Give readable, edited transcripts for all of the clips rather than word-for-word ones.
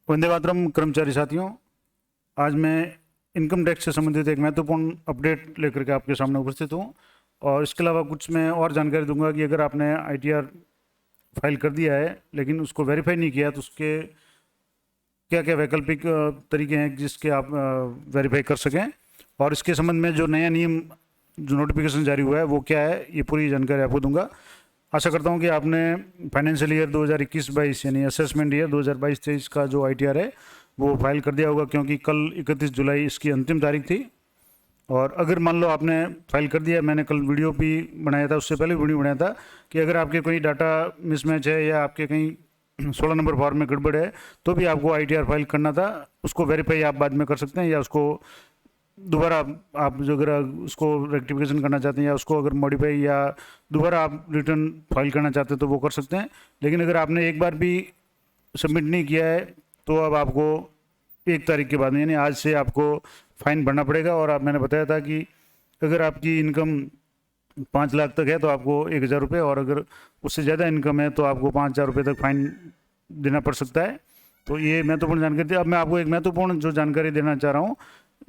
वंदे मातरम कर्मचारी साथियों, आज मैं इनकम टैक्स से संबंधित एक महत्वपूर्ण अपडेट लेकर के आपके सामने उपस्थित हूँ। और इसके अलावा कुछ मैं और जानकारी दूंगा कि अगर आपने आईटीआर फाइल कर दिया है लेकिन उसको वेरीफाई नहीं किया तो उसके क्या क्या वैकल्पिक तरीके हैं जिसके आप वेरीफाई कर सकें, और इसके संबंध में जो नया नियम जो नोटिफिकेशन जारी हुआ है वो क्या है, ये पूरी जानकारी आपको दूंगा। आशा करता हूँ कि आपने फाइनेंशियल ईयर 2021-22 यानी असेसमेंट ईयर 2022-23 का जो आईटीआर है वो फाइल कर दिया होगा, क्योंकि कल 31 जुलाई इसकी अंतिम तारीख थी। और अगर मान लो आपने फाइल कर दिया, मैंने कल वीडियो भी बनाया था, उससे पहले वीडियो बनाया था कि अगर आपके कोई डाटा मिसमैच है या आपके कहीं 16 नंबर फॉर्म में गड़बड़ है तो भी आपको आईटीआर फाइल करना था। उसको वेरीफाई आप बाद में कर सकते हैं या उसको दोबारा आप जो अगर उसको रेक्टिफिकेशन करना चाहते हैं या उसको अगर मॉडिफाई या दोबारा आप रिटर्न फाइल करना चाहते हैं तो वो कर सकते हैं। लेकिन अगर आपने एक बार भी सबमिट नहीं किया है तो अब आपको 1 तारीख के बाद में यानी आज से आपको फ़ाइन भरना पड़ेगा। और मैंने बताया था कि अगर आपकी इनकम 5 लाख तक है तो आपको 1,000 रुपये, और अगर उससे ज़्यादा इनकम है तो आपको 5,000 रुपये तक फ़ाइन देना पड़ सकता है। तो ये महत्वपूर्ण जानकारी थी। अब मैं आपको एक महत्वपूर्ण जो जानकारी देना चाह रहा हूँ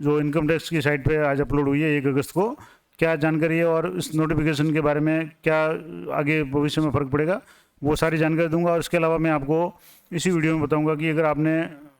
जो इनकम टैक्स की साइट पे आज अपलोड हुई है 1 अगस्त को, क्या जानकारी है और इस नोटिफिकेशन के बारे में क्या आगे भविष्य में फ़र्क पड़ेगा, वो सारी जानकारी दूंगा। और इसके अलावा मैं आपको इसी वीडियो में बताऊंगा कि अगर आपने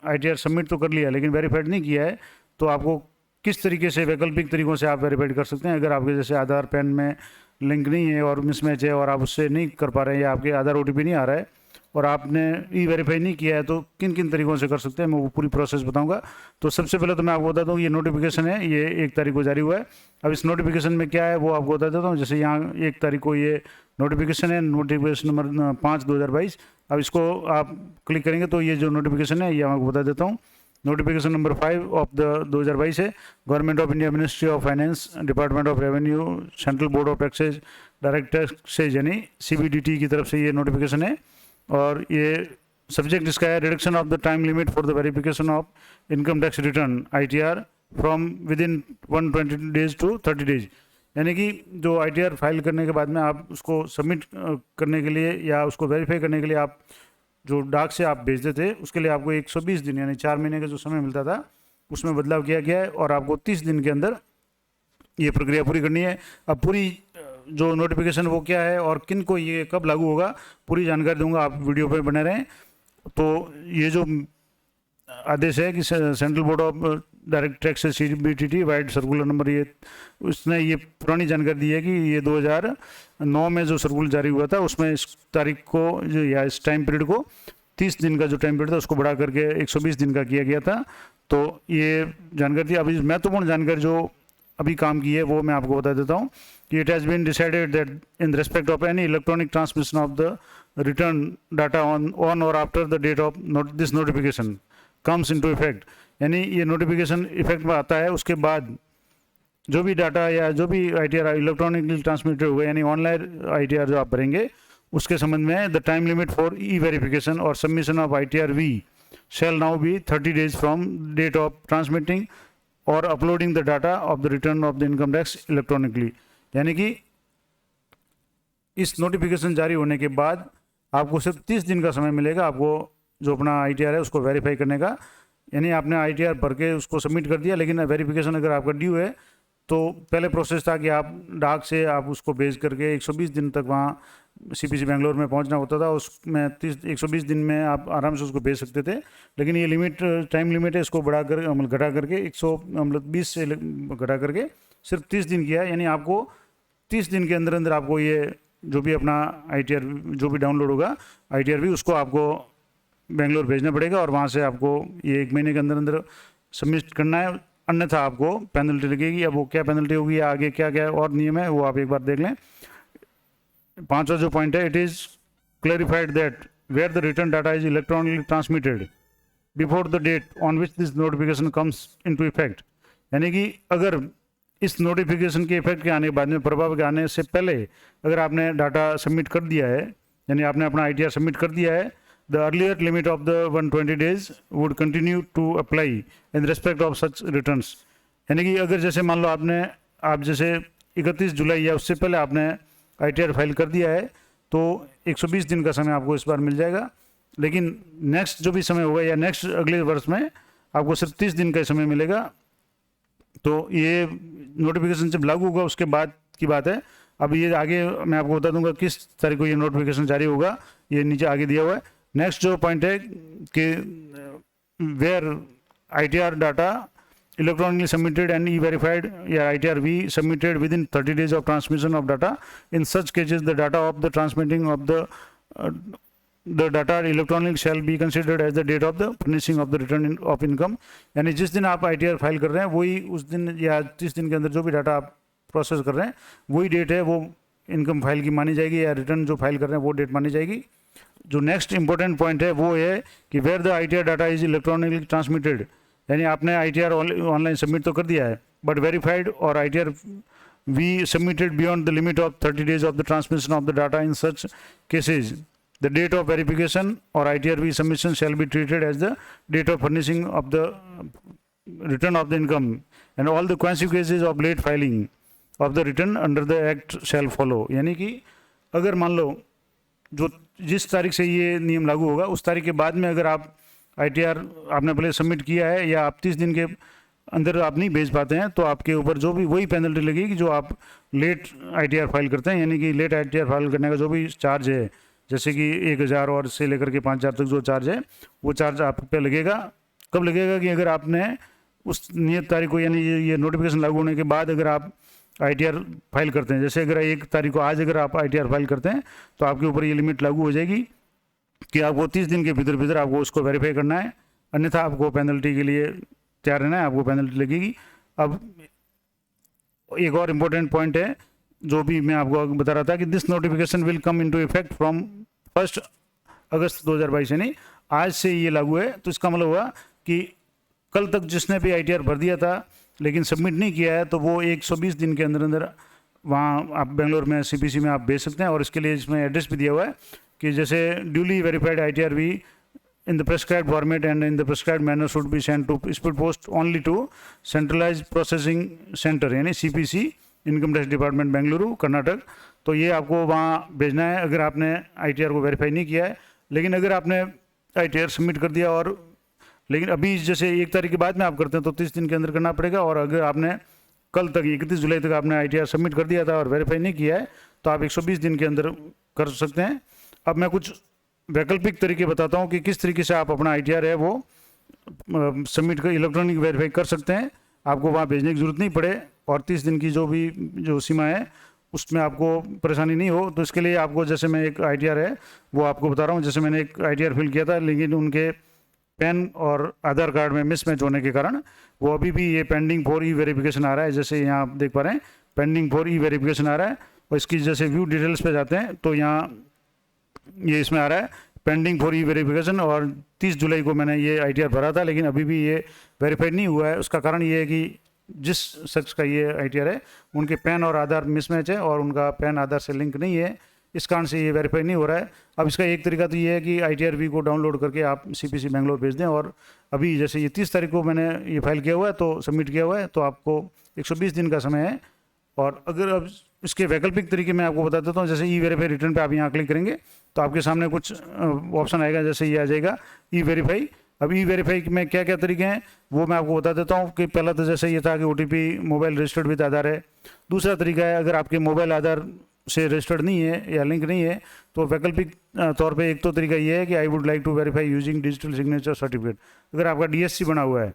आईटीआर सबमिट तो कर लिया लेकिन वेरीफाइड नहीं किया है तो आपको किस तरीके से वैकल्पिक तरीक़ों से आप वेरीफाइड कर सकते हैं। अगर आपके जैसे आधार पैन में लिंक नहीं है और मिसमैच है और आप उससे नहीं कर पा रहे हैं या आपके आधार ओटीपी नहीं आ रहा है और आपने ई वेरीफाई नहीं किया है तो किन किन तरीक़ों से कर सकते हैं, मैं वो पूरी प्रोसेस बताऊंगा। तो सबसे पहले तो मैं आपको बता दूं ये नोटिफिकेशन है, ये 1 तारीख को जारी हुआ है। अब इस नोटिफिकेशन में क्या है वो आपको बता देता हूँ। जैसे यहाँ 1 तारीख को ये नोटिफिकेशन है, नोटिफिकेशन नंबर 5/2022। अब इसको आप क्लिक करेंगे तो ये जो नोटिफिकेशन है ये आपको बता देता हूँ। नोटिफिकेशन नंबर 5 ऑफ द 2022 है। Government of India, ministry of finance, department of revenue, central board of taxes, direct taxes यानी CBDT की तरफ से ये नोटिफिकेशन है। और ये सब्जेक्ट इसका है reduction of the time limit for the verification of income tax return ITR from within 120 days to 30 days. यानी कि जो ITR फाइल करने के बाद में आप उसको सबमिट करने के लिए या उसको वेरीफाई करने के लिए आप जो डाक से आप भेजते थे उसके लिए आपको 120 दिन यानी 4 महीने का जो समय मिलता था उसमें बदलाव किया गया है और आपको 30 दिन के अंदर ये प्रक्रिया पूरी करनी है। अब पूरी जो नोटिफिकेशन वो क्या है और किन को ये कब लागू होगा पूरी जानकारी दूंगा, आप वीडियो पे बने रहें। तो ये जो आदेश है कि central board of direct tax CBDT wide circular number, ये उसने ये पुरानी जानकारी दी है कि ये 2009 में जो सर्कुलर जारी हुआ था उसमें इस तारीख को जो या इस टाइम पीरियड को 30 दिन का जो टाइम पीरियड था उसको बढ़ा करके 120 दिन का किया गया था। तो ये जानकारी थी। अभी महत्वपूर्ण जानकारी जो अभी काम की है वो मैं आपको बता देता हूँ कि it has been decided that in respect of any electronic transmission of the return data on और after the date of this notification comes into effect. यानी ये नोटिफिकेशन इफेक्ट में आता है उसके बाद जो भी डाटा या जो भी ITR इलेक्ट्रॉनिकली ट्रांसमिटेड हुए यानी ऑनलाइन ITR जो आप भरेंगे उसके संबंध में the time limit for e verification और submission of ITR-V shall now be 30 days from date of transmitting और uploading the data of the return of the income tax electronically. यानी कि इस नोटिफिकेशन जारी होने के बाद आपको सिर्फ 30 दिन का समय मिलेगा आपको जो अपना ITR है उसको वेरीफाई करने का। यानी आपने ITR भर के उसको सबमिट कर दिया लेकिन वेरिफिकेशन अगर आपका ड्यू है तो पहले प्रोसेस था कि आप डाक से आप उसको भेज करके 120 दिन तक वहाँ CPC बेंगलोर में पहुंचना होता था। उसमें 120 दिन में आप आराम से उसको भेज सकते थे, लेकिन ये लिमिट टाइम लिमिट है इसको बढ़ा कर घटा करके 120 से घटा करके सिर्फ 30 दिन किया है। यानी आपको 30 दिन के अंदर अंदर आपको ये जो भी अपना ITR जो भी डाउनलोड होगा ITR-V उसको आपको बेंगलोर भेजना पड़ेगा और वहाँ से आपको ये 1 महीने के अंदर अंदर सबमिट करना है, अन्यथा आपको पेनल्टी लगेगी। अब वो क्या पेनल्टी होगी या आगे क्या क्या और नियम है वो आप एक बार देख लें। 5वां जो पॉइंट है, it is clarified that where the return data is electronically transmitted before the date on which this notification comes into effect. यानी कि अगर इस नोटिफिकेशन के इफेक्ट के आने के बाद में प्रभाव के आने से पहले अगर आपने डाटा सबमिट कर दिया है यानी आपने अपना ITR सबमिट कर दिया है, the earlier limit of the 120 days would continue to apply in respect of such returns. यानी कि अगर जैसे मान लो आप जैसे 31 जुलाई या उससे पहले आपने ITR फाइल कर दिया है तो 120 दिन का समय आपको इस बार मिल जाएगा। लेकिन नेक्स्ट जो भी समय होगा या नेक्स्ट अगले वर्ष में आपको सिर्फ 30 दिन का समय मिलेगा। तो ये नोटिफिकेशन जब लागू होगा उसके बाद की बात है। अब ये आगे मैं आपको बता दूंगा किस तारीख को ये नोटिफिकेशन जारी होगा, ये नीचे आगे दिया हुआ है। नेक्स्ट जो पॉइंट है कि where ITR data electronically submitted and e-verified या ITR-V submitted within 30 days of transmission of data. In such cases, the data of the transmitting of the data electronically shall be considered as the date of the furnishing of the return of income. यानी जिस दिन आप ITR file कर रहे हैं वही उस दिन या 30 दिन के अंदर जो भी डाटा आप प्रोसेस कर रहे हैं वही डेट है, वो इनकम फाइल की मानी जाएगी या रिटर्न जो फाइल कर रहे हैं वो डेट मानी जाएगी। जो नेक्स्ट इंपॉर्टेंट पॉइंट है वो है कि where the ITR data is electronically transmitted, यानी आपने ITR ऑनलाइन सबमिट तो कर दिया है बट वेरीफाइड और ITR-V submitted beyond the limit of 30 days of the transmission of the data. In such cases the date of verification और ITR-V submission shall be treated as the date of furnishing of the return of the income and all the consequences of late filing of the return under the act shall follow. यानी कि अगर मान लो जो जिस तारीख से ये नियम लागू होगा उस तारीख के बाद में अगर आप ITR आपने पहले सबमिट किया है या आप 30 दिन के अंदर आप नहीं भेज पाते हैं तो आपके ऊपर जो भी वही पेनल्टी लगेगी जो आप लेट ITR फाइल करते हैं। यानी कि लेट ITR फाइल करने का जो भी चार्ज है, जैसे कि 1000 और से लेकर के 5000 तक जो चार्ज है वो चार्ज आप पे लगेगा। कब लगेगा कि अगर आपने उस नियत तारीख को, यानी ये नोटिफिकेशन लागू होने के बाद अगर आप ITR फाइल करते हैं, जैसे अगर 1 तारीख को आज अगर आप ITR फाइल करते हैं तो आपके ऊपर ये लिमिट लागू हो जाएगी कि आपको 30 दिन के भीतर आपको उसको वेरीफाई करना है, अन्यथा आपको पेनल्टी के लिए तैयार रहना है, आपको पेनल्टी लगेगी। अब एक और इम्पोर्टेंट पॉइंट है जो भी मैं आपको बता रहा था कि this notification will come into effect from 1 अगस्त 2022, यानी आज से ये लागू है। तो इसका मतलब हुआ कि कल तक जिसने भी ITR भर दिया था लेकिन सबमिट नहीं किया है तो वो 120 दिन के अंदर अंदर वहाँ आप बेंगलोर में CPC में आप भेज सकते हैं। और इसके लिए इसमें एड्रेस भी दिया हुआ है कि जैसे duly verified ITR-V in the prescribed format and in the prescribed manner should be sent to speed post only to centralized processing center यानी CPC income tax department Bengaluru Karnataka. तो ये आपको वहाँ भेजना है अगर आपने ITR को वेरीफाई नहीं किया है। लेकिन अगर आपने ITR सबमिट कर दिया और लेकिन अभी जैसे 1 तारीख के बाद में आप करते हैं तो 30 दिन के अंदर करना पड़ेगा। और अगर आपने कल तक 31 जुलाई तक आपने ITR सबमिट कर दिया था और वेरीफाई नहीं किया है तो आप 120 दिन के अंदर कर सकते हैं। अब मैं कुछ वैकल्पिक तरीके बताता हूँ कि किस तरीके से आप अपना ITR है वो सबमिट कर इलेक्ट्रॉनिक वेरीफाई कर सकते हैं, आपको वहाँ भेजने की ज़रूरत नहीं पड़े और 30 दिन की जो सीमा है उसमें आपको परेशानी नहीं हो। तो इसके लिए आपको, जैसे मैं एक ITR है वो आपको बता रहा हूँ। जैसे मैंने एक ITR फिल किया था लेकिन उनके पैन और आधार कार्ड में मिसमैच होने के कारण वो अभी भी ये पेंडिंग फॉर ई-वेरिफिकेशन आ रहा है। जैसे यहाँ आप देख पा रहे हैं पेंडिंग फॉर ई-वेरिफिकेशन आ रहा है और इसकी जैसे व्यू डिटेल्स पे जाते हैं तो यहाँ ये इसमें आ रहा है पेंडिंग फॉर ई-वेरिफिकेशन। और 30 जुलाई को मैंने ये ITR भरा था लेकिन अभी भी ये वेरीफाइड नहीं हुआ है। उसका कारण ये है कि जिस शख्स का ये ITR है उनके पैन और आधार मिसमैच है और उनका पैन आधार से लिंक नहीं है, इस कारण से ये वेरीफाई नहीं हो रहा है। अब इसका एक तरीका तो ये है कि ITR-V को डाउनलोड करके आप CPC बेंगलोर भेज दें। और अभी जैसे ये 30 तारीख को मैंने ये फाइल किया हुआ है तो सबमिट किया हुआ है तो आपको 120 दिन का समय है। और अगर अब इसके वैकल्पिक तरीके मैं आपको बता देता हूँ, जैसे ई-वेरीफाई रिटर्न पे आप यहाँ क्लिक करेंगे तो आपके सामने कुछ ऑप्शन आएगा, जैसे ये आ जाएगा ई-वेरीफाई। अब ई-वेरीफाई में क्या क्या तरीके हैं वो मैं आपको बता देता हूँ कि पहला तो जैसे ये था कि OTP मोबाइल रजिस्टर्ड विद आधार है। दूसरा तरीका है अगर आपके मोबाइल आधार से रजिस्टर्ड नहीं है या लिंक नहीं है तो वैकल्पिक तौर पे एक तो तरीका ये है कि I would like to verify using digital signature certificate. अगर आपका DSC बना हुआ है,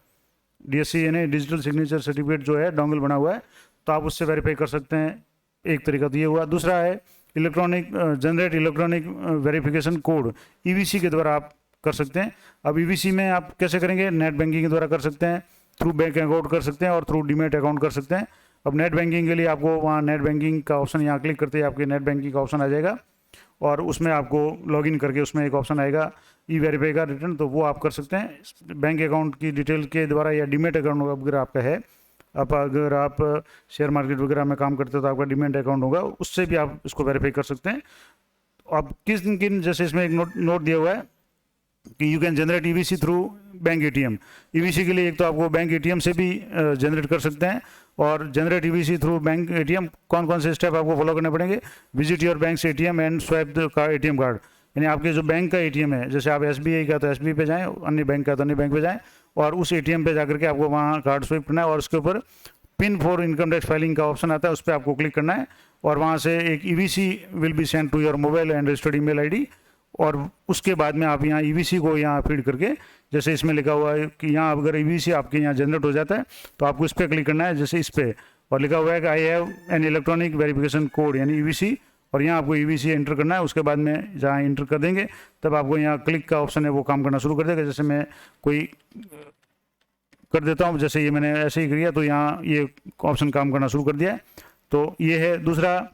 DSC यानी डिजिटल सिग्नेचर सर्टिफिकेट जो है डोंगल बना हुआ है तो आप उससे वेरीफाई कर सकते हैं। एक तरीका तो ये हुआ। दूसरा है electronic generate electronic verification code, EVC के द्वारा आप कर सकते हैं। अब EVC में आप कैसे करेंगे, नेट बैंकिंग के द्वारा कर सकते हैं, थ्रू बैंक अकाउंट कर सकते हैं और थ्रू डीमैट अकाउंट कर सकते हैं। अब नेट बैंकिंग के लिए आपको वहाँ नेट बैंकिंग का ऑप्शन यहाँ क्लिक करते ही आपके नेट बैंकिंग का ऑप्शन आ जाएगा और उसमें आपको लॉगिन करके उसमें एक ऑप्शन आएगा ई-वेरीफाई का रिटर्न, तो वो आप कर सकते हैं। बैंक अकाउंट की डिटेल के द्वारा या डीमैट अकाउंट अगर आपका है, अगर आप शेयर मार्केट वगैरह में काम करते हो तो आपका डीमैट अकाउंट होगा, उससे भी आप इसको वेरीफाई कर सकते हैं। अब किन जैसे इसमें एक नोट दिया हुआ है कि you can generate EVC through bank ATM। EVC के लिए एक तो आपको बैंक ATM से भी जनरेट कर सकते हैं और generate EVC through bank ATM कौन कौन से स्टेप आपको फॉलो करने पड़ेंगे, visit your bank ATM and swap the ATM card. यानी आपके जो बैंक का एटीएम है, जैसे आप एसबीआई का तो एसबीआई पे जाएं, अन्य बैंक का तो अन्य बैंक पे जाएं, और उस एटीएम पे जाकर के आपको वहाँ कार्ड स्वाइप करना है और उसके ऊपर pin for income tax filing का ऑप्शन आता है, उस पर आपको क्लिक करना है और वहाँ से एक EVC will be send to your mobile and registered email ID. और उसके बाद में आप यहाँ ईवीसी को यहाँ फीड करके, जैसे इसमें लिखा हुआ है कि यहाँ अगर ईवीसी आपके यहाँ जनरेट हो जाता है तो आपको इस पर क्लिक करना है, जैसे इस पर, और लिखा हुआ है कि I have an electronic verification code यानी ईवीसी, और यहाँ आपको ईवीसी एंटर करना है। उसके बाद में जहाँ एंटर कर देंगे तब आपको यहाँ क्लिक का ऑप्शन है वो काम करना शुरू कर देगा। जैसे मैं कोई कर देता हूँ, जैसे ये मैंने ऐसे ही किया तो यहाँ ये ऑप्शन काम करना शुरू कर दिया है। तो ये है। दूसरा,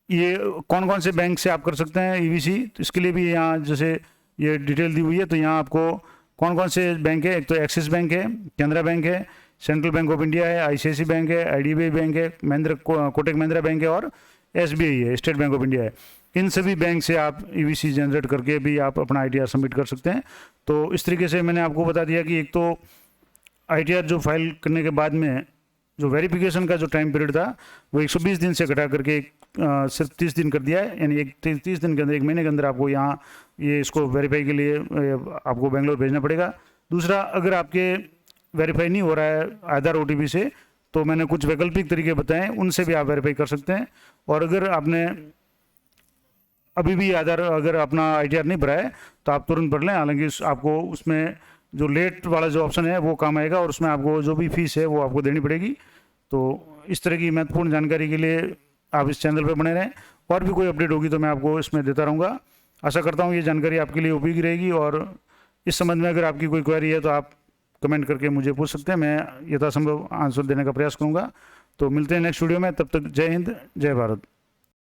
ये कौन कौन से बैंक से आप कर सकते हैं ईवीसी, तो इसके लिए भी यहाँ जैसे ये डिटेल दी हुई है। तो यहाँ आपको कौन कौन से बैंक है, एक तो एक्सिस बैंक है, कैनरा बैंक है, सेंट्रल बैंक ऑफ इंडिया है, आईसीआईसी बैंक है, आईडीबीआई बैंक है, कोटक महिंद्रा बैंक है और एसबीआई है, स्टेट बैंक ऑफ इंडिया है। इन सभी बैंक से आप ईवीसी जनरेट करके भी आप अपना आईटीआर सबमिट कर सकते हैं। तो इस तरीके से मैंने आपको बता दिया कि एक तो आईटीआर जो फाइल करने के बाद में जो वेरिफिकेशन का जो टाइम पीरियड था वो 120 दिन से घटा करके सिर्फ 30 दिन कर दिया है, यानी एक 30 दिन के अंदर, एक महीने के अंदर आपको यहाँ ये इसको वेरीफाई के लिए आपको बेंगलोर भेजना पड़ेगा। दूसरा, अगर आपके वेरीफाई नहीं हो रहा है आधार ओटीपी से, तो मैंने कुछ वैकल्पिक तरीके बताए, उनसे भी आप वेरीफाई कर सकते हैं। और अगर आपने अभी भी आधार अगर अपना आईटीआर नहीं भरा है तो आप तुरंत भर लें, हालांकि आपको उसमें जो लेट वाला जो ऑप्शन है वो काम आएगा और उसमें आपको जो भी फीस है वो आपको देनी पड़ेगी। तो इस तरह की महत्वपूर्ण जानकारी के लिए आप इस चैनल पर बने रहें, और भी कोई अपडेट होगी तो मैं आपको इसमें देता रहूँगा। आशा करता हूँ ये जानकारी आपके लिए उपयोगी रहेगी, और इस संबंध में अगर आपकी कोई क्वेरी है तो आप कमेंट करके मुझे पूछ सकते हैं, मैं यथासंभव आंसर देने का प्रयास करूँगा। तो मिलते हैं नेक्स्ट वीडियो में, तब तक जय हिंद, जय भारत।